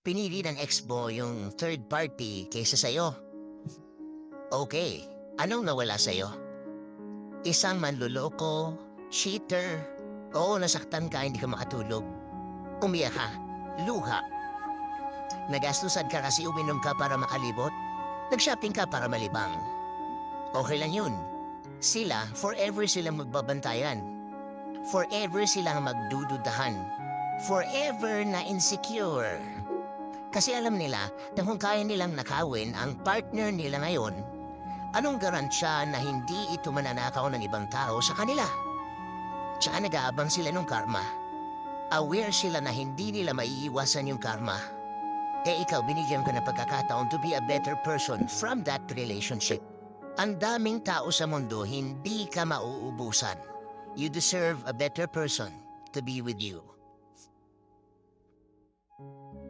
pinili ng ex mo yung third party kaysa sa'yo. Okay, anong nawala sa'yo? Isang manloloko, cheater, oo nasaktan ka hindi ka makatulog. Umiyak ka, luha. Nagastusan ka kasi uminom ka para makalibot. Nag-shopping ka para malibang. Okay lang yun. Sila, forever silang magbabantayan. Forever silang magdududahan. Forever na insecure. Kasi alam nila na kung kaya nilang nakawin ang partner nila ngayon, anong garansya na hindi ito mananakaw ng ibang tao sa kanila? Tsaka nag-aabang sila ng karma. Aware sila na hindi nila maiiwasan yung karma. Eh ikaw, binigyan ka ng pagkakataon to be a better person from that relationship. Ang daming tao sa mundo, hindi ka mauubusan. You deserve a better person to be with you.